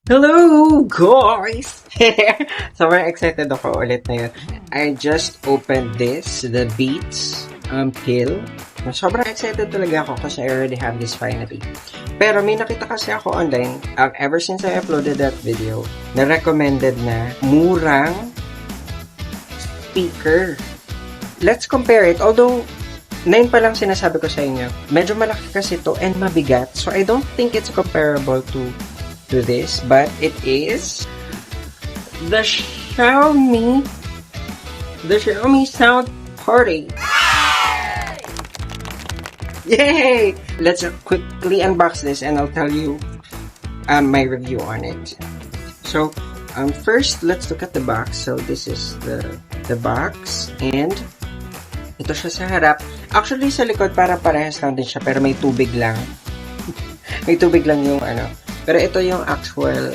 Hello, guys! Sobrang excited ako ulit na yun. I just opened this, the Beats pill. Sobrang excited talaga ako kasi I already have this finally. Pero may nakita kasi ako online, ever since I uploaded that video, na recommended na murang speaker. Let's compare it. Although, 9 pa lang sinasabi ko sa inyo, medyo malaki kasi to and mabigat. So, I don't think it's comparable to this, but it is the Xiaomi Sound Party. Yay! Let's quickly unbox this and I'll tell you my review on it. So, first, let's look at the box. So, this is the box and ito siya sa harap. Actually, sa likod para parehas lang din siya pero may tubig lang. May tubig lang yung Pero ito yung actual,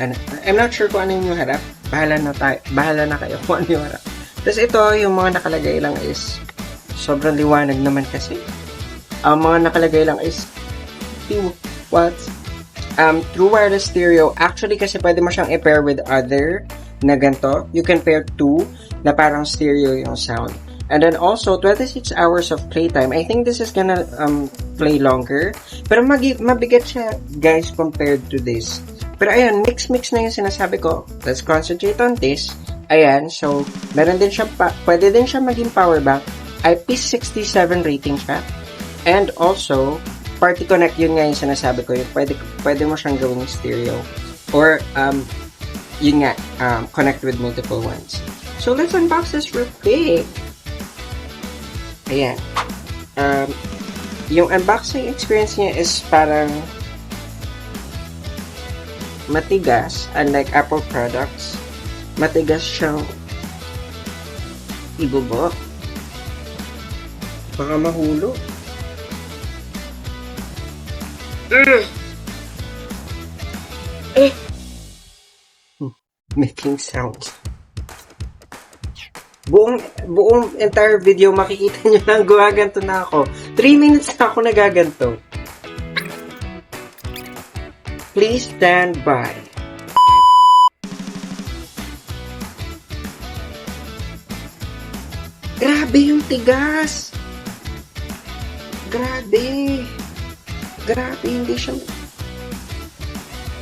I'm not sure kung ano yung harap. Bahala na kayo kung ano yung harap. Tapos ito, yung mga nakalagay lang is, sobrang liwanag naman kasi. Ang mga nakalagay lang is, 2 watts. True wireless stereo. Actually, kasi pwede mo siyang i-pair with other na ganito. You can pair 2 na parang stereo yung sound. And then also, 26 hours of playtime. I think this is gonna play longer. Pero mabigat siya, guys, compared to this. Pero ayan, mix na yung sinasabi ko. Let's concentrate on this. Ayan, so, meron din siya, pwede din siya maging power bank. IP67 rating siya. And also, party connect, yun nga yung sinasabi ko. Yung pwede mo siyang gawing stereo. Or, yun nga, connect with multiple ones. So, let's unbox this real quick. Ayan. Yung unboxing experience niya is parang matigas, unlike Apple products. Matigas siyang ibubo. Baka mahulog. Making sounds. Buong entire video makikita nyo lang gumaganto na ako. 3 minutes na ako nagaganto. Please stand by. Grabe yung tigas. Grabe, hindi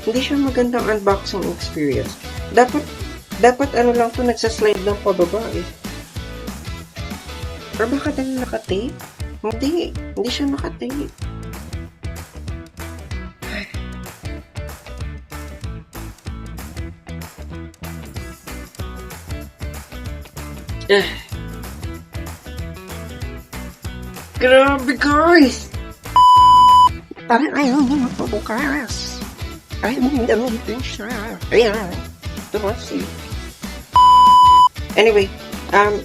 siya magandang unboxing experience. Dapat lang to, nagsaslide lang pababa eh. Or baka dahil nakatape? Hindi siya nakatape. Grabe, guys! Parang ayaw niya mapabukas. Ayaw niya gamitin siya. Ayan. See. Anyway,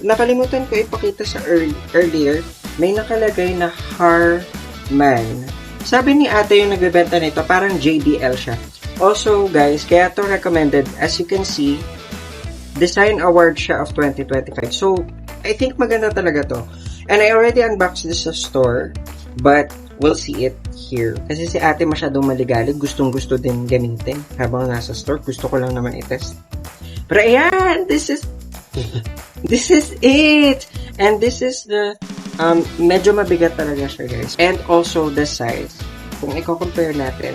nakalimutan ko ipakita sa earlier, may nakalagay na Harman. Sabi ni ate yung nagbebenta nito, parang JBL siya. Also, guys, kaya to recommended, as you can see, Design Award siya of 2025. So, I think maganda talaga to. And I already unboxed this sa store, but we'll see it here. Kasi si ate masyadong maligalig, gustong-gusto din gamitin habang nasa store. Gusto ko lang naman i-test. Pero ayan, this is it! And this is the, medyo mabigat talaga siya, guys. And also the size. Kung i-compare natin,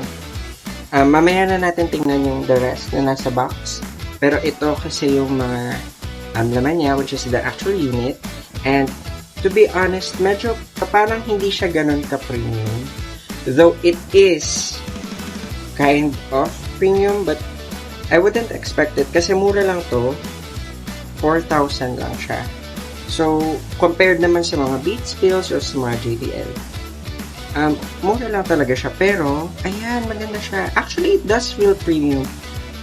mamaya na natin tingnan yung the rest na nasa box. Pero ito kasi yung mga laman niya, which is the actual unit. And to be honest, medyo parang hindi siya ganun ka-premium. Though it is kind of premium, but I wouldn't expect it kasi mura lang to. 4,000 lang siya. So, compared naman sa mga Beats Pills or sa mga JBL, mura lang talaga siya. Pero, ayan, maganda siya. Actually, it does feel premium.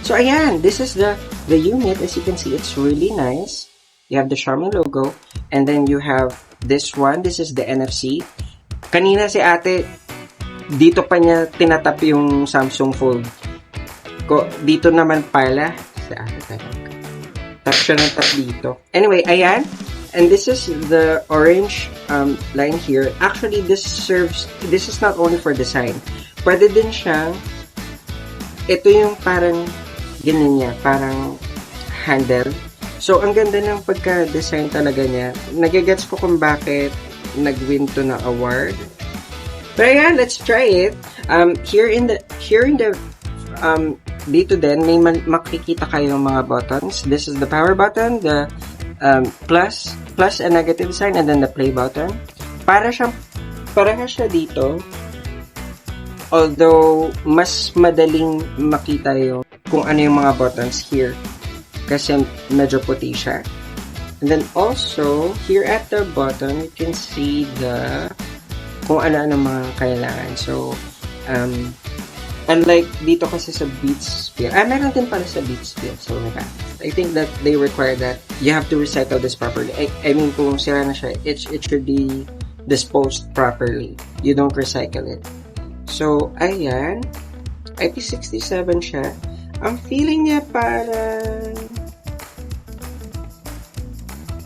So, ayan, this is the unit. As you can see, it's really nice. You have the Xiaomi logo. And then you have this one. This is the NFC. Kanina si ate, dito pa niya tinatap yung Samsung Fold. Dito naman pala. Si ate talaga. Tap siya ng tap dito. Anyway, ayan. And this is the orange line here. Actually, this is not only for design. Pwede din siyang ito yung parang ganyan niya, parang handle. So, ang ganda ng pagka-design talaga niya. Nagigets ko kung bakit nag-win to na award. But yeah, let's try it. Here in the dito din, may makikita kayong mga buttons. This is the power button, the plus and negative sign, and then the play button. Pareha siya dito. Although, mas madaling makita yung kung ano yung mga buttons here. Kasi medyo puti siya. And then also, here at the bottom, you can see kung ano-ano mga kailangan. So, unlike dito kasi sa Beats Sphere, meron din pala sa Beats Sphere. So, I think that they require that you have to recycle this properly. I mean, kung sira na siya, it should be disposed properly. You don't recycle it. So, ayan. IP67 siya. Ang feeling niya parang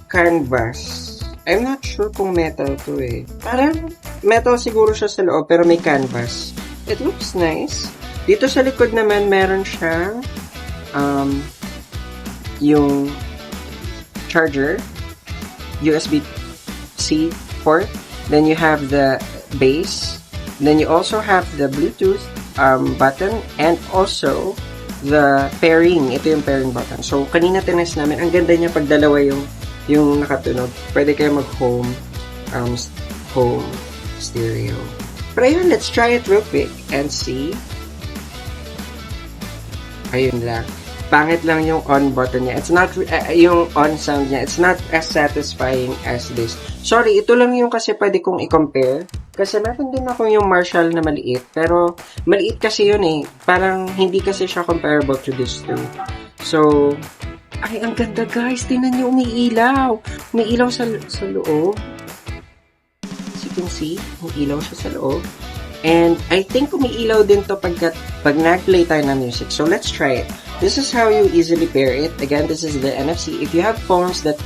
canvas. I'm not sure kung metal to eh. Parang metal siguro siya sa loob pero may canvas. It looks nice. Dito sa likod naman meron siyang yung charger, USB-C port. Then you have the base. Then you also have the Bluetooth button and also the pairing. Ito yung pairing button. So, kanina tinest namin. Ang ganda niya pag dalawa yung nakatunog. Pwede kayo mag-home stereo. Pero ayun, let's try it real quick and see. Ayun lang. Pangit lang yung on button niya. It's not, yung on sound niya, it's not as satisfying as this. Sorry, ito lang yung kasi pwede kong i-compare. Kasi meron din ako yung Marshall na maliit. Pero, maliit kasi yun eh. Parang, hindi kasi siya comparable to this two. So, ay, ang ganda guys. Tingnan niyo, umiilaw. Umiilaw sa loob. As you can see, umiilaw siya sa loob. And, I think umiilaw din to pag nag-play tayo ng music. So, let's try it. This is how you easily pair it. Again, this is the NFC. If you have phones that,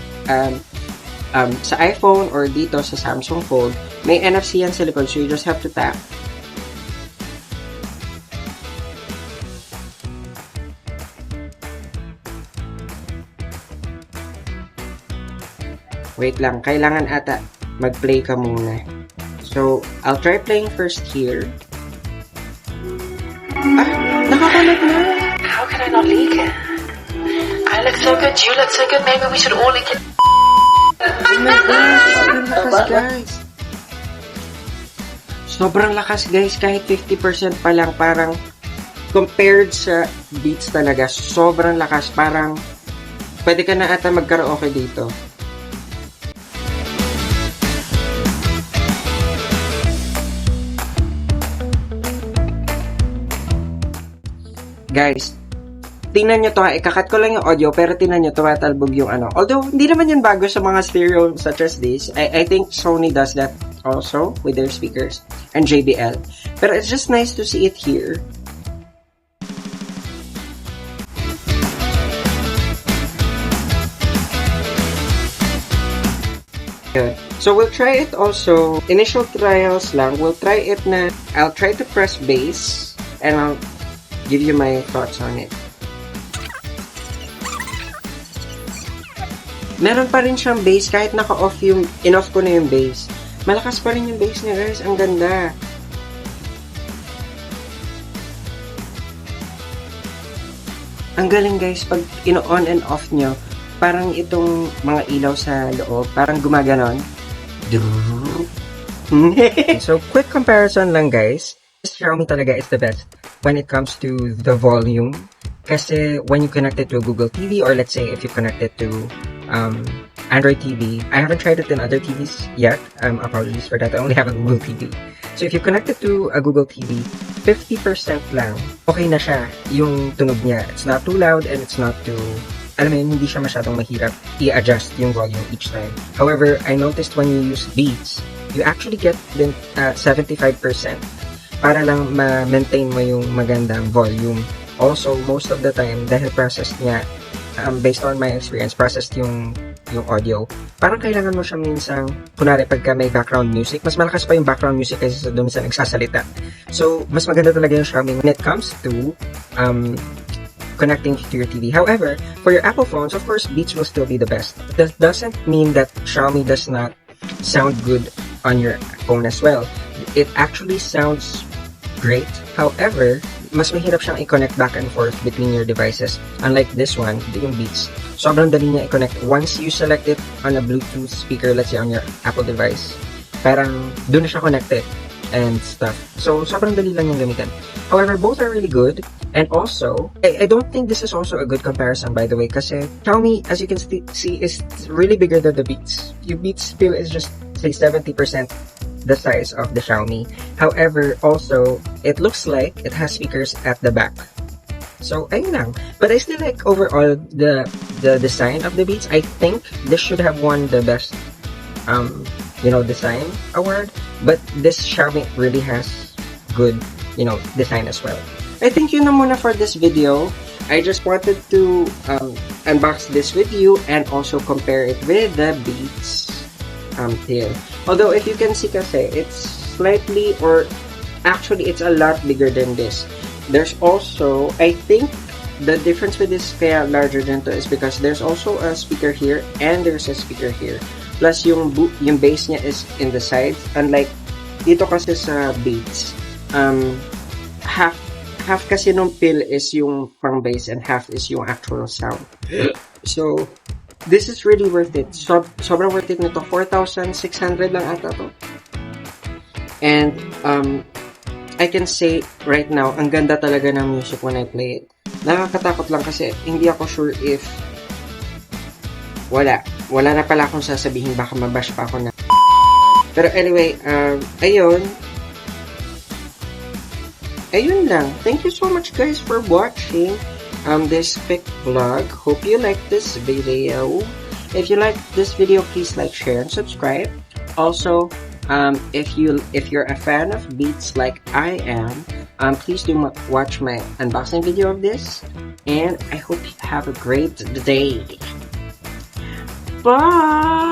sa iPhone or dito sa Samsung Fold, may NFC yan sa likod, so you just have to tap. Wait lang, kailangan ata mag-play ka muna. So, I'll try playing first here. Nakakalap na! How can I not leak it? I look so good, you look so good, maybe we should all leak it. Oh my gosh, sobrang lakas guys. Sobrang lakas guys, kahit 50% pa lang, parang compared sa Beats talaga, sobrang lakas, parang pwede ka na ata mag-karaoke dito. Guys, tingnan nyo to ha, ikakat ko lang yung audio, pero tingnan nyo, tumatalbog yung ano. Although, hindi naman yan bago sa mga stereo such as this. I think Sony does that also with their speakers, and JBL. Pero it's just nice to see it here. Good. So, we'll try it also, initial trials lang, we'll try it na, I'll try to press bass, and I'll give you my thoughts on it. Meron pa rin siyang bass kahit naka-off yung, in-off ko na yung bass. Malakas pa rin yung bass niya guys, ang ganda. Ang galing guys, pag ino-on and off nyo, parang itong mga ilaw sa loob, parang gumaganon. So, quick comparison lang guys. Xiaomi talaga is the best when it comes to the volume. Kasi when you connect it to a Google TV, or let's say if you connect it to Android TV, I haven't tried it in other TVs yet. Apologies for that. I only have a Google TV. So if you connect it to a Google TV, 50% lang, okay na siya yung tunog niya. It's not too loud and it's not too, alam mo yun, hindi siya masyadong mahirap i-adjust yung volume each time. However, I noticed when you use Beats, you actually get din 75% para lang ma-maintain mo yung magandang volume. Also, most of the time, dahil processed niya, based on my experience, processed yung yung audio. Parang kailangan mo siya minsan, kunwari pagka may background music, mas malakas pa yung background music kaysa sa dun sa nagsasalita. So, mas maganda talaga yung Xiaomi when it comes to connecting to your TV. However, for your Apple phones, of course, Beats will still be the best. That doesn't mean that Xiaomi does not sound good on your phone as well. It actually sounds great. However, mas mahirap siyang i-connect back and forth between your devices. Unlike this one, yung Beats, sobrang dali niya i-connect. Once you select it on a Bluetooth speaker, let's say on your Apple device, parang doon na siya connected and stuff. So, sobrang dali lang yung gamitin. However, both are really good. And also, I don't think this is also a good comparison, by the way, kasi Xiaomi, as you can see, is really bigger than the Beats. Yung Beats feel is just, say, 70% the size of the Xiaomi. However, also, it looks like it has speakers at the back. So, ayun lang. But I still like overall the design of the Beats. I think this should have won the best, design award. But this Xiaomi really has good, design as well. I think yun na muna for this video. I just wanted to unbox this with you and also compare it with the Beats tail. Although, if you can see kasi, it's slightly, or actually, it's a lot bigger than this. There's also, I think, the difference with this kaya larger than to is because there's also a speaker here and there's a speaker here. Plus, yung base niya is in the sides. Unlike, dito kasi sa Beats, half kasi nung pill is yung pang bass and half is yung actual sound. So, this is really worth it. Sobrang worth it nito. 4,600 lang ata to. And, I can say right now, ang ganda talaga ng music when I play it. Nakakatakot lang kasi hindi ako sure if wala na pala akong sasabihin, baka mabash pa ako na. Pero anyway, ayun lang. Thank you so much guys for watching this quick vlog. Hope you like this video. If you like this video, please like, share, and subscribe. Also, if you're a fan of Beats like I am, please do watch my unboxing video of this. And I hope you have a great day. Bye!